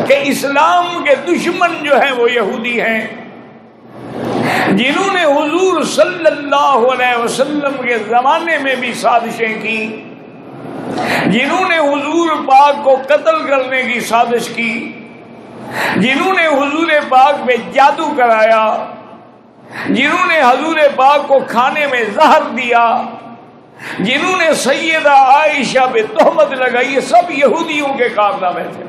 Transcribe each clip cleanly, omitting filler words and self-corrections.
کہ اسلام کے دشمن جو ہیں وہ یہودی ہیں، جنہوں نے حضور صلی اللہ علیہ وسلم کے زمانے میں بھی سازشیں کی، جنہوں نے حضور پاک کو قتل کرنے کی سازش کی، جنہوں نے حضور پاک پہ جادو کرایا، جنہوں نے حضور پاک کو کھانے میں زہر دیا، جنہوں نے سیدہ عائشہ پہ تہمت لگائی، یہ سب یہودیوں کے کارنامے تھے۔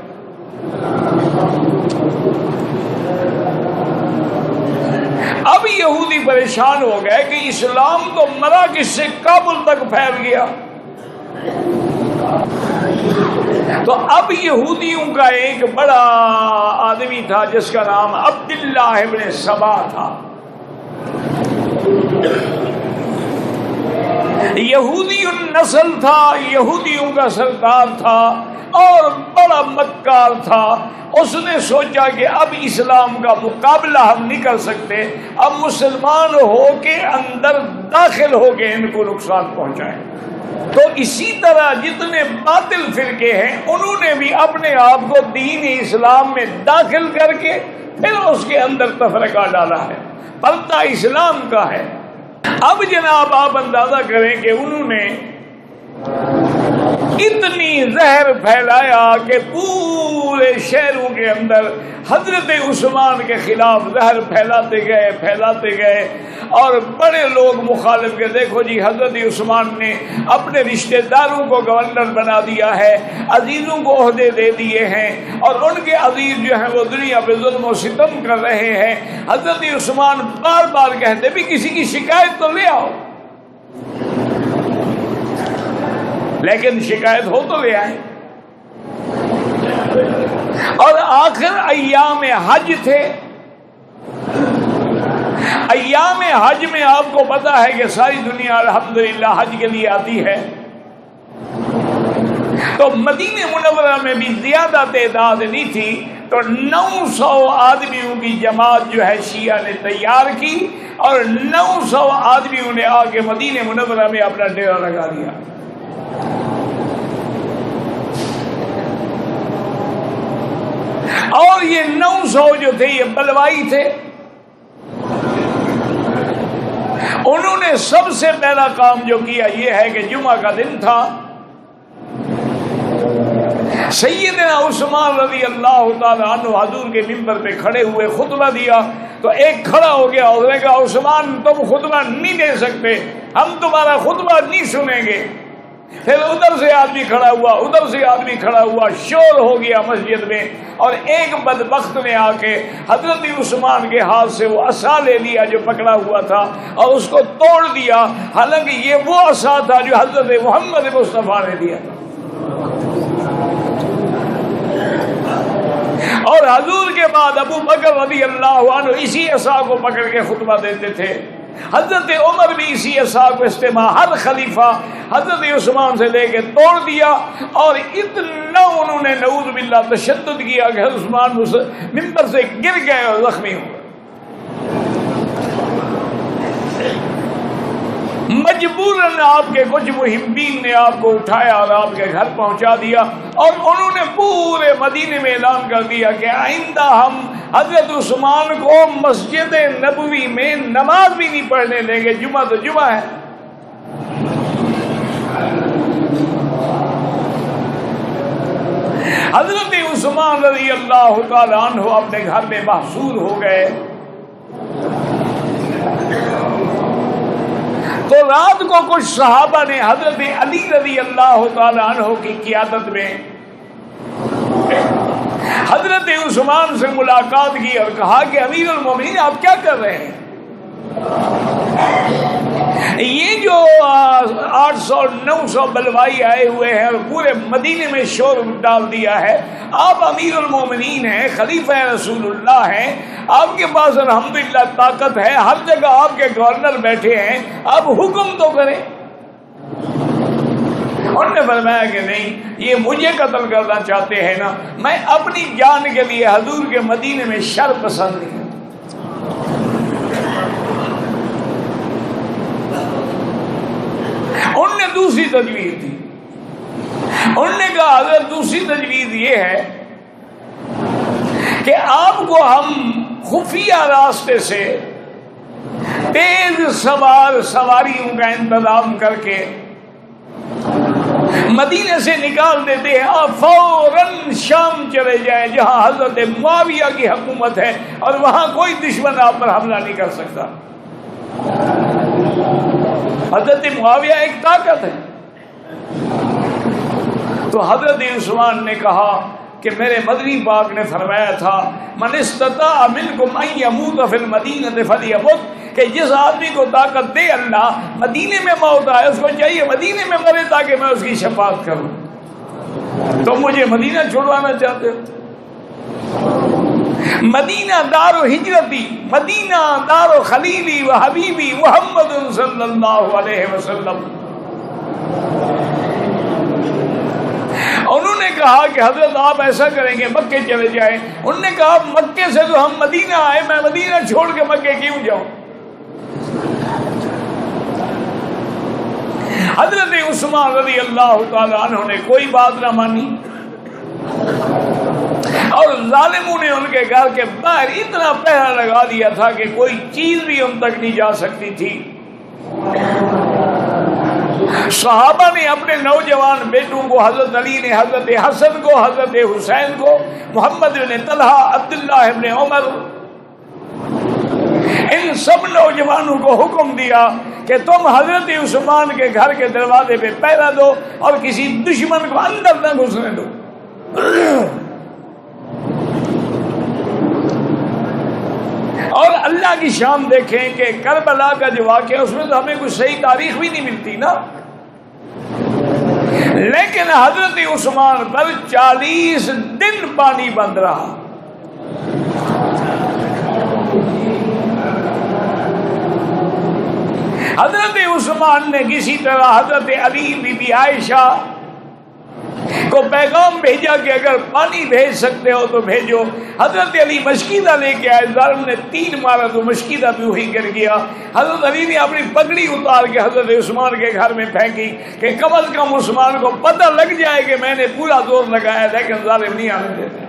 اب یہودی پریشان ہو گئے کہ اسلام تو مراکش سے کابل تک پھیل گیا، تو اب یہودیوں کا ایک بڑا آدمی تھا جس کا نام عبداللہ ابن سبا تھا، یہودی النسل تھا، یہودیوں کا سردار تھا اور بڑا مکار تھا۔ اس نے سوچا کہ اب اسلام کا مقابلہ ہم نہیں کر سکتے، اب مسلمان ہو کے اندر داخل ہو کے ان کو نقصان پہنچائیں۔ تو اسی طرح جتنے باطل فرقے ہیں انہوں نے بھی اپنے آپ کو دین اسلام میں داخل کر کے پھر اس کے اندر تفرقہ ڈالا ہے، پلتا اسلام کا ہے۔ اب جناب آپ اندازہ کریں کہ انہوں نے اتنی زہر پھیلایا کہ پورے شہروں کے اندر حضرت عثمان کے خلاف زہر پھیلاتے گئے اور بڑے لوگ مخالف کے، دیکھو جی حضرت عثمان نے اپنے رشتہ داروں کو گورنر بنا دیا ہے، عزیزوں کو عہدے دے دیے ہیں اور ان کے عزیز جو ہیں وہ دنیا پہ ظلم و ستم کر رہے ہیں۔ حضرت عثمان بار بار کہتے بھی کسی کی شکایت تو لے آؤ، لیکن شکایت ہو تو لے آئے۔ اور آخر ایام حج تھے، ایام حج میں آپ کو پتا ہے کہ ساری دنیا الحمدللہ حج کے لیے آتی ہے، تو مدینہ منورہ میں بھی زیادہ تعداد نہیں تھی، تو 900 آدمیوں کی جماعت جو ہے شیعہ نے تیار کی اور 900 آدمیوں نے آ کے مدینہ منورہ میں اپنا ڈیرا لگا دیا۔ اور یہ 900 جو تھے یہ بلوائی تھے، انہوں نے سب سے پہلا کام جو کیا یہ ہے کہ جمعہ کا دن تھا، سیدنا عثمان رضی اللہ تعالی عنہ حضور کے منبر پہ کھڑے ہوئے خطبہ دیا، تو ایک کھڑا ہو گیا اور نے کہا عثمان تم خطبہ نہیں دے سکتے، ہم تمہارا خطبہ نہیں سنیں گے۔ پھر ادھر سے آدمی کھڑا ہوا، ادھر سے آدمی کھڑا ہوا، شور ہو گیا مسجد میں، اور ایک بدبخت نے آ کے حضرت عثمان کے ہاتھ سے وہ عصا لے لیا جو پکڑا ہوا تھا اور اس کو توڑ دیا، حالانکہ یہ وہ عصا تھا جو حضرت محمد مصطفیٰ نے دیا تھا۔ اور حضور کے بعد ابو بکر رضی اللہ عنہ اسی عصا کو پکڑ کے خطبہ دیتے تھے، حضرت عمر بھی اسی عصا کو استعمال، ہر خلیفہ حضرت عثمان سے لے کے توڑ دیا، اور اتنا انہوں نے نعوذ باللہ تشدد کیا کہ عثمان منبر سے گر گئے اور زخمی ہو گئے۔ مجبوراً آپ کے کچھ محبین نے آپ کو اٹھایا اور آپ کے گھر پہنچا دیا، اور انہوں نے پورے مدینے میں اعلان کر دیا کہ آئندہ ہم حضرت عثمان کو مسجد نبوی میں نماز بھی نہیں پڑھنے دیں گے، جمعہ تو جمعہ ہے۔ حضرت عثمان رضی اللہ تعالی عنہ اپنے گھر میں محصور ہو گئے، تو رات کو کچھ صحابہ نے حضرت علی رضی اللہ تعالی عنہ کی قیادت میں حضرت عثمان سے ملاقات کی اور کہا کہ امیر المومنین آپ کیا کر رہے ہیں؟ یہ جو 800-900 بلوائی آئے ہوئے ہیں اور پورے مدینے میں شور ڈال دیا ہے، آپ امیر المومنین ہیں، خلیفہ رسول اللہ ہیں، آپ کے پاس الحمدللہ طاقت ہے، ہر جگہ آپ کے گورنر بیٹھے ہیں، آپ حکم تو کریں۔ انہوں نے فرمایا کہ نہیں، یہ مجھے قتل کرنا چاہتے ہیں نا، میں اپنی جان کے لیے حضور کے مدینے میں شر پسند نہیں۔ انہوں نے دوسری تجویز دی، انہوں نے کہا اگر دوسری تجویز یہ ہے کہ آپ کو ہم خفیہ راستے سے تیز سواریوں کا انتظام کر کے مدینے سے نکال دیتے ہیں، آپ فوراً شام چلے جائیں جہاں حضرت معاویہ کی حکومت ہے اور وہاں کوئی دشمن آپ پر حملہ نہیں کر سکتا۔ حضرت معاویہ ایک طاقت ہے۔ تو حضرت عثمان نے کہا کہ میرے مدنی پاک نے فرمایا تھا من استطاع منکم ان یموت فی المدینہ فلیمت، کہ جس آدمی کو طاقت دے اللہ مدینے میں موت آئے اس کو چاہیے مدینے میں مرے تاکہ میں اس کی شفاعت کروں۔ تو مجھے مدینہ چھوڑوانا چاہتے ہو؟ مدینہ دار و ہجرتی، مدینہ دار و خلیلی و حبیبی محمد صلی اللہ علیہ وسلم۔ انہوں نے کہا کہ حضرت آپ ایسا کریں گے مکے چلے جائیں۔ انہوں نے کہا مکے سے تو ہم مدینہ آئے، میں مدینہ چھوڑ کے مکے کیوں جاؤں؟ حضرت عثمان رضی اللہ تعالیٰ عنہ نے کوئی بات نہ مانی اور ظالموں نے ان کے گھر کے باہر اتنا پہرا لگا دیا تھا کہ کوئی چیز بھی ان تک نہیں جا سکتی تھی۔ صحابہ نے اپنے نوجوان بیٹوں کو، حضرت علی نے حضرت حسن کو، حضرت حسین کو، محمد بن طلحہ، عبداللہ بن عمر، ان سب نوجوانوں کو حکم دیا کہ تم حضرت عثمان کے گھر کے دروازے پہ پہرا دو اور کسی دشمن کو اندر نہ گھسنے دو۔ اور اللہ کی شان دیکھیں کہ کربلا کا جو واقعہ اس میں تو ہمیں کوئی صحیح تاریخ بھی نہیں ملتی نا، لیکن حضرت عثمان پر 40 دن پانی بند رہا۔ حضرت عثمان نے کسی طرح حضرت علی بی بی عائشہ کو پیغام بھیجا کہ اگر پانی بھیج سکتے ہو تو بھیجو۔ حضرت علی مشکیدہ لے کے آئے، ظالم نے 3 مارا تو مشکیدہ بھی وہی گر گیا۔ حضرت علی نے اپنی پگڑی اتار کے حضرت عثمان کے گھر میں پھینکی کہ کم از کم عثمان کو پتہ لگ جائے کہ میں نے پورا زور لگایا، لیکن ظالم نہیں آنے دیتے۔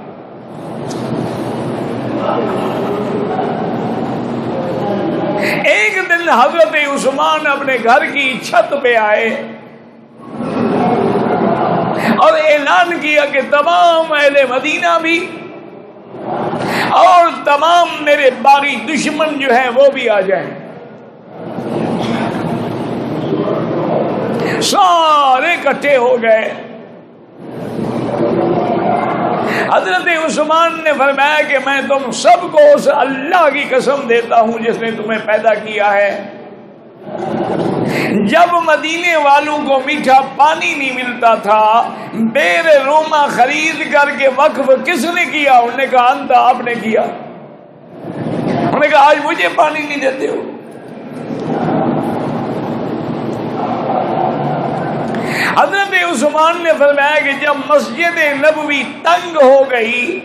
ایک دن حضرت عثمان اپنے گھر کی چھت پہ آئے اور اعلان کیا کہ تمام اہل مدینہ بھی اور تمام میرے باغی دشمن جو ہیں وہ بھی آ جائیں۔ سارے اکٹھے ہو گئے۔ حضرت عثمان نے فرمایا کہ میں تم سب کو اس اللہ کی قسم دیتا ہوں جس نے تمہیں پیدا کیا ہے، جب مدینے والوں کو میٹھا پانی نہیں ملتا تھا بیر روما خرید کر کے وقف کس نے کیا؟ انہوں نے کہا انت، آپ نے کیا۔ انہوں نے کہا آج مجھے پانی نہیں دیتے ہو۔ حضرت عثمان نے فرمایا کہ جب مسجد نبوی تنگ ہو گئی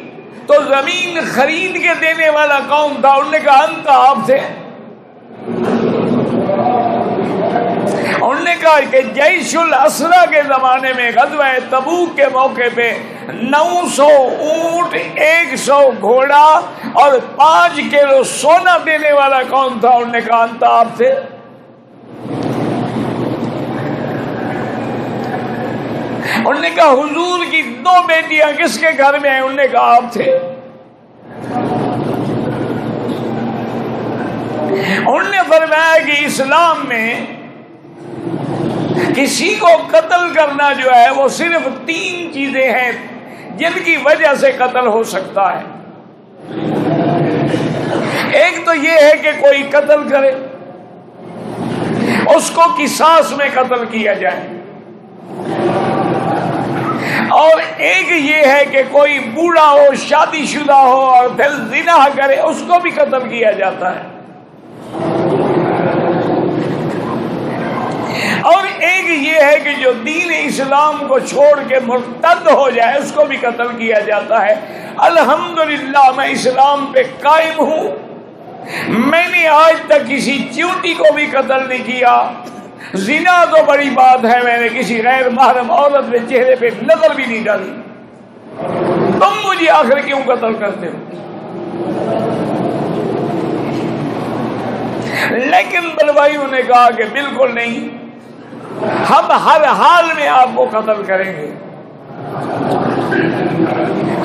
تو زمین خرید کے دینے والا کون تھا؟ انہوں نے کہا انت، آپ تھے۔ انہوں نے کہا کہ جیش الاسرا کے زمانے میں غزوہ تبوک کے موقع پہ 900 اونٹ، 100 گھوڑا اور 5 کلو سونا دینے والا کون تھا؟ انہوں نے کہا انت، آپ تھے۔ انہوں نے کہا حضور کی 2 بیٹیاں کس کے گھر میں ہیں؟ انہوں نے کہا آپ تھے۔ انہوں نے فرمایا کہ اسلام میں کسی کو قتل کرنا جو ہے وہ صرف 3 چیزیں ہیں جن کی وجہ سے قتل ہو سکتا ہے۔ ایک تو یہ ہے کہ کوئی قتل کرے، اس کو قصاص میں قتل کیا جائے، اور ایک یہ ہے کہ کوئی بوڑھا ہو، شادی شدہ ہو اور پھر زنا کرے، اس کو بھی قتل کیا جاتا ہے، اور ایک یہ ہے کہ جو دین اسلام کو چھوڑ کے مرتد ہو جائے اس کو بھی قتل کیا جاتا ہے۔ الحمدللہ میں اسلام پہ قائم ہوں، میں نے آج تک کسی چیونٹی کو بھی قتل نہیں کیا۔ زنا تو بڑی بات ہے، میں نے کسی غیر محرم عورت کے چہرے پہ نظر بھی نہیں ڈالی۔ تم مجھے آخر کیوں قتل کرتے ہو؟ لیکن بلوائیوں نے کہا کہ بالکل نہیں، ہم ہر حال میں آپ کو قتل کریں گے۔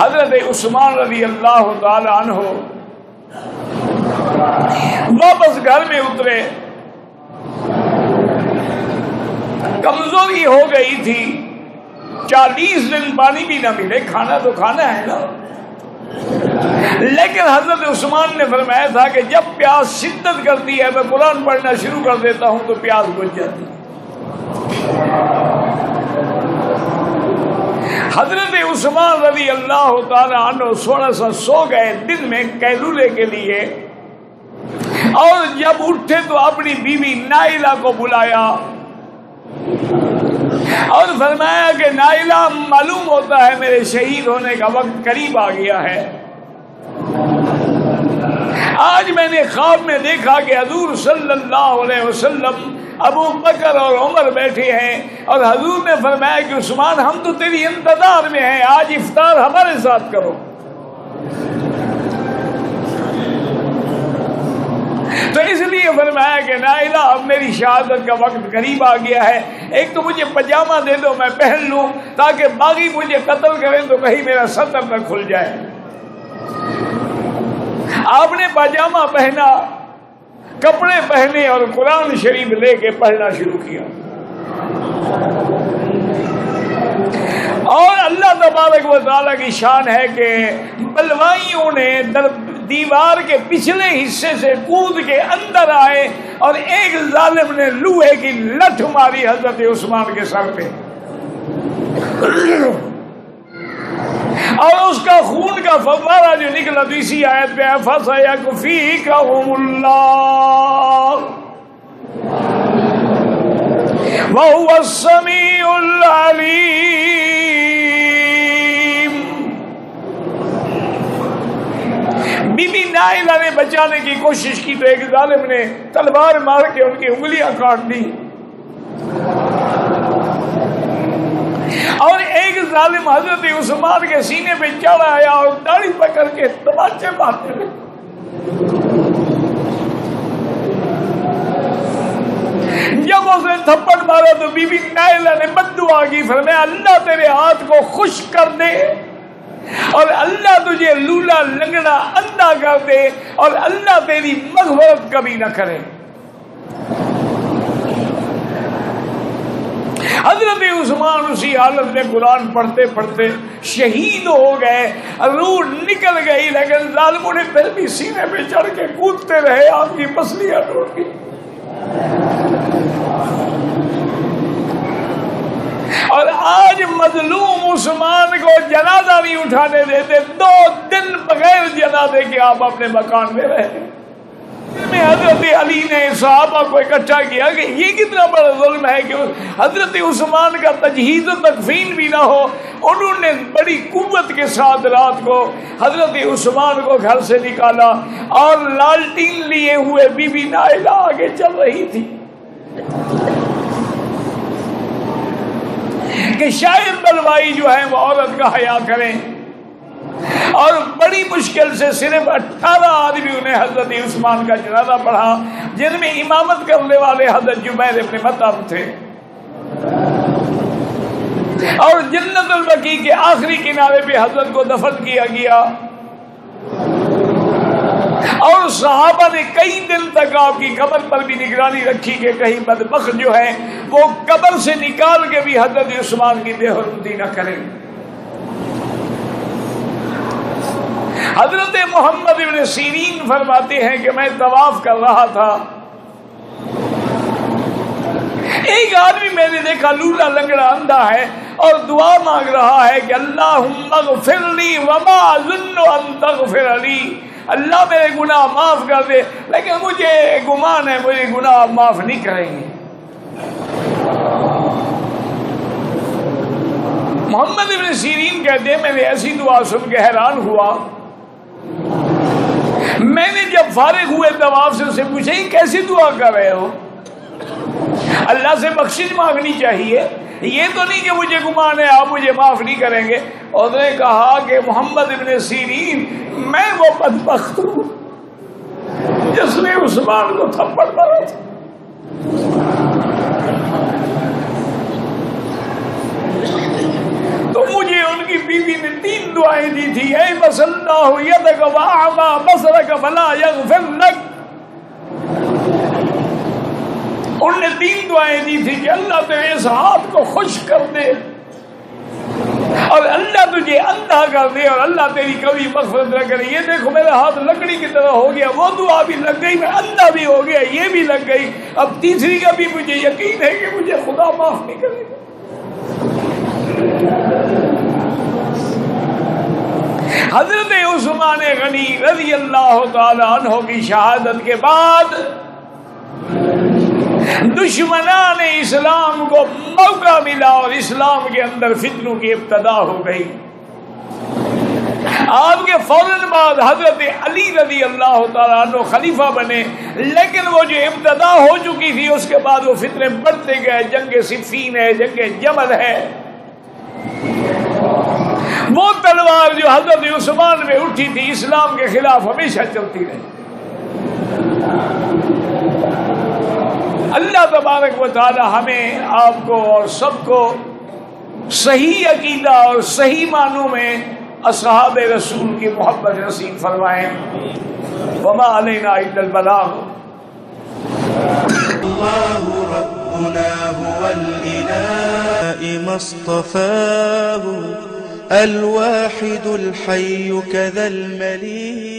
حضرت عثمان رضی اللہ تعالی عنہ واپس گھر میں اترے، کمزوری ہو گئی تھی، 40 دن پانی بھی نہ ملے، کھانا تو کھانا ہے نا، لیکن حضرت عثمان نے فرمایا تھا کہ جب پیاس شدت کرتی ہے میں قرآن پڑھنا شروع کر دیتا ہوں تو پیاس بجھ جاتی ہے۔ حضرت عثمان رضی اللہ تعالی عنہ تھوڑا سا سو گئے دن میں قیلولے کے لیے، اور جب اٹھے تو اپنی بیوی نائلہ کو بلایا اور فرمایا کہ نائلہ، معلوم ہوتا ہے میرے شہید ہونے کا وقت قریب آ گیا ہے، آج میں نے خواب میں دیکھا کہ حضور صلی اللہ علیہ وسلم، ابو بکر اور عمر بیٹھے ہیں، اور حضور نے فرمایا کہ عثمان ہم تو تیری انتظار میں ہیں، آج افطار ہمارے ساتھ کرو۔ تو اس لیے فرمایا کہ نائلہ اب میری شہادت کا وقت قریب آ گیا ہے، ایک تو مجھے پاجامہ دے دو میں پہن لوں تاکہ باغی مجھے قتل کریں تو کہیں میرا سطر نہ کھل جائے۔ آپ نے پاجامہ پہنا، کپڑے پہنے اور قرآن شریف لے کے پڑھنا شروع کیا، اور اللہ تبارک و تعالیٰ کی شان ہے کہ بلوائیوں نے دیوار کے پچھلے حصے سے کود کے اندر آئے اور ایک ظالم نے لوہے کی لٹھ ماری حضرت عثمان کے سر پہ، اور اس کا خون کا فوارہ جو نکلا تو اسی آیت پہ فَسَيَكْفِيكَهُمُ اللَّهُ وَهُوَ السَّمِيعُ الْعَلِيمُ۔ بی بی نائلہ نے بچانے کی کوشش کی تو ایک ظالم نے تلوار مار کے ان کی انگلیاں کاٹ دی، اور ایک ظالم حضرت عثمان کے سینے پہ چڑھ آیا اور داڑھی پکڑ کے تماچے مارنے لگا۔ جب اس نے تھپڑ مارا تو بی بی نائلہ نے بددعا کی، فرمایا اللہ تیرے ہاتھ کو خشک کر دے، اور اللہ تجھے لولا لنگڑا اندھا کر دے، اور اللہ تیری مغفرت کبھی نہ کرے۔ حضرت عثمان اسی حالت میں قرآن پڑھتے پڑھتے شہید ہو گئے، روح نکل گئی، لیکن ظالموں نے پھر بھی سینے پہ چڑھ کے کودتے رہے، آپ کی پسلیاں ٹوٹ گئی۔ اور آج مظلوم عثمان کو جنازہ نہیں اٹھانے دیتے، 2 دن بغیر جنازے کے آپ اپنے مکان میں رہے۔ حضرت علی نے صحابہ کو اکٹھا کیا کہ یہ کتنا بڑا ظلم ہے کہ حضرت عثمان کا تجہیز و تکفین بھی نہ ہو، انہوں نے بڑی قوت کے ساتھ رات کو حضرت عثمان کو گھر سے نکالا، اور لالٹین لیے ہوئے بی بی نائلہ آگے چل رہی تھی کہ شاید بلوائی جو ہے وہ عورت کا حیا کریں، اور بڑی مشکل سے صرف 18 آدمیوں نے حضرت عثمان کا جنازہ پڑھا، جن میں امامت کرنے والے حضرت جبیر ابن مطعم تھے، اور جنت البقیع کے آخری کنارے پہ حضرت کو دفن کیا گیا، اور صحابہ نے کئی دن تک آپ کی قبر پر بھی نگرانی رکھی کہ کہیں بدبخت جو ہے وہ قبر سے نکال کے بھی حضرت عثمان کی بے حرمتی نہ کریں۔ حضرت محمد ابن سیرین فرماتے ہیں کہ میں طواف کر رہا تھا، ایک آدمی میں نے دیکھا لولا لنگڑا اندھا ہے اور دعا مانگ رہا ہے کہ اللہم اغفر لی وما اظن ان تغفر لی، اللہ میرے گناہ معاف کر دے، لیکن مجھے گمان ہے مجھے گناہ معاف نہیں کریں گے۔ محمد ابن سیرین کہتے ہیں میں نے ایسی دعا سن کے حیران ہوا، میں نے جب فارغ ہوئے طواف سے اسے پوچھا یہ کیسی دعا کر رہے ہو؟ اللہ سے بخشش مانگنی چاہیے، یہ تو نہیں کہ مجھے گمان ہے آپ مجھے معاف نہیں کریں گے۔ اس نے کہا کہ محمد ابن سیرین میں وہ بدبخت ہوں جس نے عثمان کو تھپڑ مارا تھا. تو مجھے ان کی بیوی نے 3 دعائیں دی تھی. اے بس اللہ یدک واعما بصرک فلا یغفر لک. ان نے 3 دعائیں دی تھی کہ اللہ تیرے اس ہاتھ کو خشک کر دے اور اللہ تجھے اندھا کر دے اور اللہ تیری کبھی مغفرت نہ کرے. یہ دیکھو میرا ہاتھ لکڑی کی طرح ہو گیا, وہ دعا بھی لگ گئی, میں اندھا بھی ہو گیا, یہ بھی لگ گئی. اب تیسری کا بھی مجھے یقین ہے کہ مجھے خدا معاف نہیں کرے گا. حضرت عثمان غنی رضی اللہ تعالی عنہ کی شہادت کے بعد دشمنان اسلام کو موقع ملا اور اسلام کے اندر فتنوں کی ابتدا ہو گئی. آپ کے فوراً بعد حضرت علی رضی اللہ تعالیٰ عنہ خلیفہ بنے, لیکن وہ جو ابتدا ہو چکی تھی اس کے بعد وہ فتنے بڑھتے گئے. جنگ صفین ہے, جنگ جمل ہے, وہ تلوار جو حضرت عثمان میں اٹھی تھی اسلام کے خلاف ہمیشہ چلتی رہی. اللہ تبارک و تعالی ہمیں, آپ کو اور سب کو صحیح عقیدہ اور صحیح معنوں میں اصحاب رسول کی محبت نصیب فرمائیں. وما علینا الا البلاغ. اللہ ربنا هو الإله ما اصطفاه الواحد الحي كذا المليك